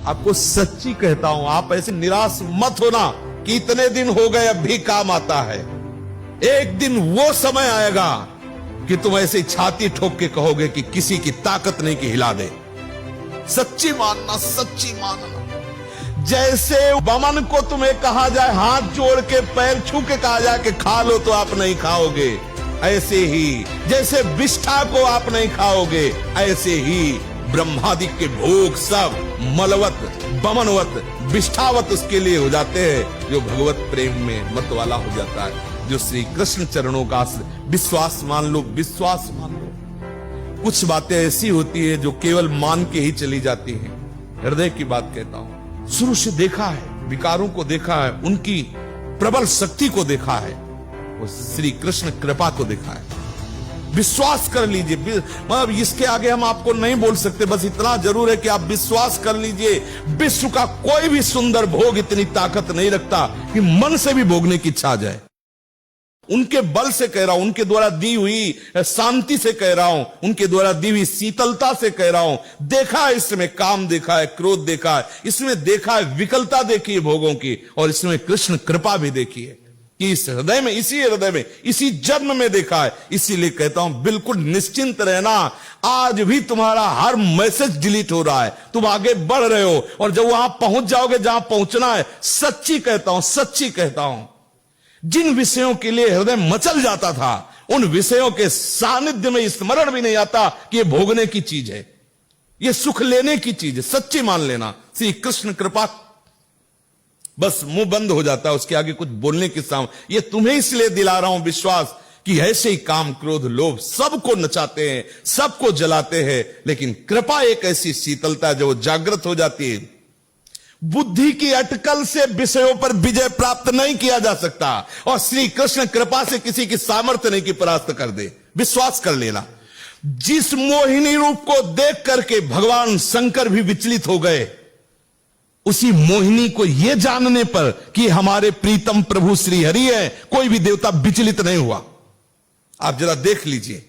आपको सच्ची कहता हूं, आप ऐसे निराश मत होना कि इतने दिन हो गए अब भी काम आता है। एक दिन वो समय आएगा कि तुम ऐसे छाती ठोक के कहोगे कि किसी की ताकत नहीं कि हिला दे। सच्ची मानना, सच्ची मानना। जैसे बमन को तुम्हें कहा जाए हाथ जोड़ के पैर छू के कहा जाए कि खा लो तो आप नहीं खाओगे, ऐसे ही जैसे विष्ठा को आप नहीं खाओगे, ऐसे ही ब्रह्मादिक के भोग सब मलवत, बमनवत, विष्ठावत उसके लिए हो जाते हैं जो भगवत प्रेम में मत वाला हो जाता है, जो श्री कृष्ण चरणों का विश्वास मान लो, विश्वास मान लो। कुछ बातें ऐसी होती है जो केवल मान के ही चली जाती हैं। हृदय की बात कहता हूं, शुरू से देखा है, विकारों को देखा है, उनकी प्रबल शक्ति को देखा है, वो श्री कृष्ण कृपा को देखा है। विश्वास कर लीजिए, मतलब इसके आगे हम आपको नहीं बोल सकते, बस इतना जरूर है कि आप विश्वास कर लीजिए। विश्व का कोई भी सुंदर भोग इतनी ताकत नहीं रखता कि मन से भी भोगने की इच्छा आ जाए। उनके बल से कह रहा हूं, उनके द्वारा दी हुई शांति से कह रहा हूं, उनके द्वारा दी हुई शीतलता से कह रहा हूं। देखा है इसमें काम, देखा है क्रोध, देखा है इसमें, देखा है विकलता देखी है भोगों की, और इसमें कृष्ण कृपा भी देखी है कि इस हृदय में, इसी हृदय में, इसी जन्म में देखा है। इसीलिए कहता हूं बिल्कुल निश्चिंत रहना। आज भी तुम्हारा हर मैसेज डिलीट हो रहा है, तुम आगे बढ़ रहे हो, और जब वहां पहुंच जाओगे जहां पहुंचना है, सच्ची कहता हूं, सच्ची कहता हूं, जिन विषयों के लिए हृदय मचल जाता था, उन विषयों के सानिध्य में स्मरण भी नहीं आता कि ये भोगने की चीज है, ये सुख लेने की चीज है। सच्ची मान लेना, श्री कृष्ण कृपा, बस मुंह बंद हो जाता है, उसके आगे कुछ बोलने की सामने। ये तुम्हें इसलिए दिला रहा हूं विश्वास कि ऐसे ही काम, क्रोध, लोभ सबको नचाते हैं, सबको जलाते हैं, लेकिन कृपा एक ऐसी शीतलता है जो जागृत हो जाती है। बुद्धि की अटकल से विषयों पर विजय प्राप्त नहीं किया जा सकता, और श्री कृष्ण कृपा से किसी की सामर्थ्य नहीं की परास्त कर दे। विश्वास कर लेना। जिस मोहिनी रूप को देख करके भगवान शंकर भी विचलित हो गए, उसी मोहिनी को यह जानने पर कि हमारे प्रीतम प्रभु श्री हरि है, कोई भी देवता विचलित नहीं हुआ। आप जरा देख लीजिए,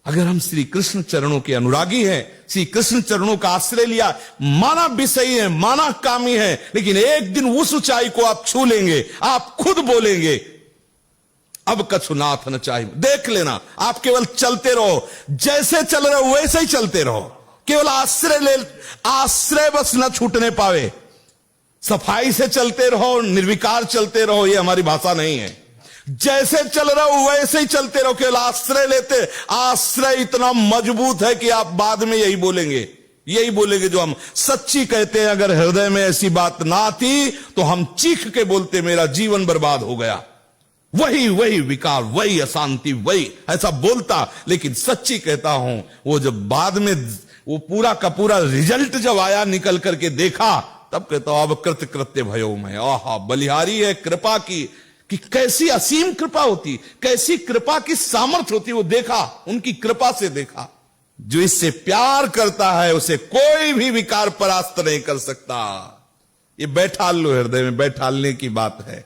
अगर हम श्री कृष्ण चरणों के अनुरागी हैं, श्री कृष्ण चरणों का आश्रय लिया, माना विषयी है, माना कामी है, लेकिन एक दिन उस ऊंचाई को आप छू लेंगे, आप खुद बोलेंगे अब कछु नाथ न चाहिए। देख लेना, आप केवल चलते रहो, जैसे चल रहे हो वैसे ही चलते रहो, केवल आश्रय ले, आश्रय बस न छूटने पावे। सफाई से चलते रहो, निर्विकार चलते रहो, ये हमारी भाषा नहीं है। जैसे चल रहे हो वैसे ही चलते रहो, केवल आश्रय लेते। आश्रय इतना मजबूत है कि आप बाद में यही बोलेंगे, यही बोलेंगे जो हम सच्ची कहते हैं। अगर हृदय में ऐसी बात ना थी तो हम चीख के बोलते मेरा जीवन बर्बाद हो गया, वही वही विकार, वही अशांति, वही ऐसा बोलता। लेकिन सच्ची कहता हूं, वो जब बाद में वो पूरा का पूरा रिजल्ट जब आया, निकल करके देखा, तब कहता हूं अब कृत कृत्य भयो मैं। आहा, बलिहारी है कृपा की, कि कैसी असीम कृपा होती, कैसी कृपा की सामर्थ्य होती, वो देखा, उनकी कृपा से देखा। जो इससे प्यार करता है उसे कोई भी विकार परास्त नहीं कर सकता। ये बैठाल लो, हृदय में बैठालने की बात है।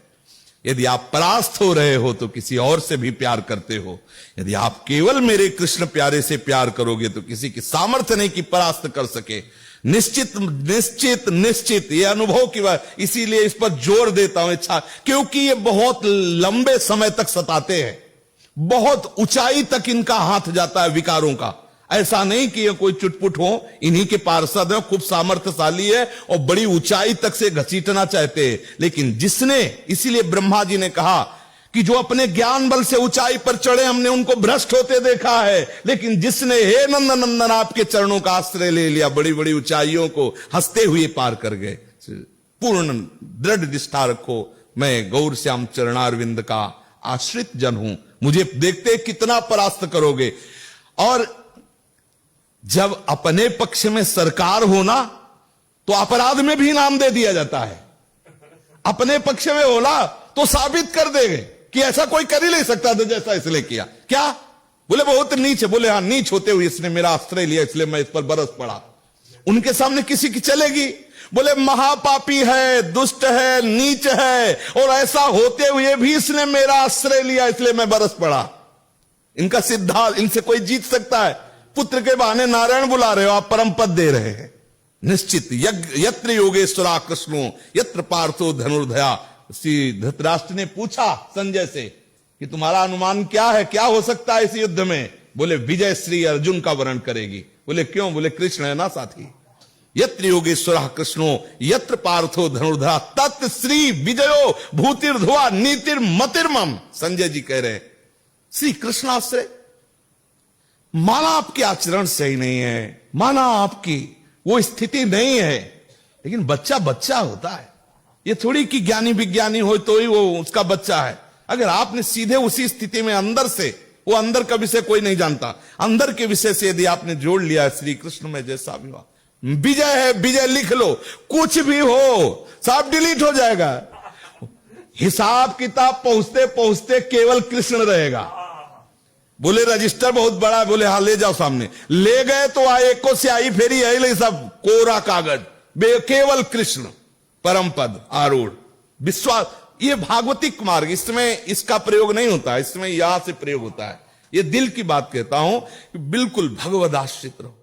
यदि आप परास्त हो रहे हो तो किसी और से भी प्यार करते हो, यदि आप केवल मेरे कृष्ण प्यारे से प्यार करोगे तो किसी की सामर्थ्य नहीं कि परास्त कर सके। निश्चित निश्चित निश्चित ये अनुभव की बात, इसीलिए इस पर जोर देता हूं इच्छा, क्योंकि ये बहुत लंबे समय तक सताते हैं, बहुत ऊंचाई तक इनका हाथ जाता है विकारों का। ऐसा नहीं कि ये कोई चुटपुट हो, इन्हीं के पार्षद है, खूब सामर्थ्यशाली है और बड़ी ऊंचाई तक से घसीटना चाहते हैं। लेकिन जिसने, इसीलिए ब्रह्मा जी ने कहा कि जो अपने ज्ञान बल से ऊंचाई पर चढ़े, हमने उनको भ्रष्ट होते देखा है, लेकिन जिसने हे नंदन नंदन आपके चरणों का आश्रय ले लिया, बड़ी बड़ी ऊंचाइयों को हंसते हुए पार कर गए। पूर्ण दृढ़ निष्ठा रखो, मैं गौर श्याम चरणारविंद का आश्रित जन हूं, मुझे देखते कितना परास्त करोगे। और जब अपने पक्ष में सरकार होना तो अपराध में भी इनाम दे दिया जाता है। अपने पक्ष में होना तो साबित कर देंगे कि ऐसा कोई कर ही नहीं सकता था जैसा इसने किया। क्या बोले बहुत नीच है, बोले हाँ नीच होते हुए इसने मेरा आश्रय लिया इसलिए मैं इस पर बरस पड़ा। उनके सामने किसी की चलेगी? बोले महापापी है, दुष्ट है, नीच है, और ऐसा होते हुए भी इसने मेरा आश्रय लिया इसलिए मैं बरस पड़ा। इनका सिद्धांत, इनसे कोई जीत सकता है? पुत्र के बहाने नारायण बुला रहे हो आप, परम पद दे रहे हैं। निश्चित यत्र योगेश्वरा कृष्णो यत्र पार्थो धनुर्धया। श्री धृतराष्ट्र ने पूछा संजय से कि तुम्हारा अनुमान क्या है, क्या हो सकता है इस युद्ध में? बोले विजय श्री अर्जुन का वर्ण करेगी। बोले क्यों? बोले कृष्ण है ना साथी। यत्र योगेश्वरः कृष्णो यत्र पार्थो धनुर्धरा तत् श्री विजयो भूतिर्धुआ नीतिर्मतिर्मम। संजय जी कह रहे हैं श्री कृष्णाश्रय, माना आपके आचरण सही नहीं है, माना आपकी वो स्थिति नहीं है, लेकिन बच्चा बच्चा होता है। ये थोड़ी कि ज्ञानी विज्ञानी हो तो ही वो उसका बच्चा है। अगर आपने सीधे उसी स्थिति में अंदर से, वो अंदर का विषय कोई नहीं जानता, अंदर के विषय से यदि आपने जोड़ लिया श्री कृष्ण में जैसा भी हुआ, विजय है, विजय लिख लो, कुछ भी हो सब डिलीट हो जाएगा। हिसाब किताब पहुंचते पहुंचते केवल कृष्ण रहेगा। बोले रजिस्टर बहुत बड़ा है, बोले हाँ ले जाओ सामने। ले गए तो आए को स्याही फेरी है, सब कोरा कागज, केवल कृष्ण परम पद आरूढ़ विश्वास। ये भागवतिक मार्ग, इसमें इसका प्रयोग नहीं होता है, इसमें यहां से प्रयोग होता है। ये दिल की बात कहता हूं कि बिल्कुल भगवदाश्रित रहो।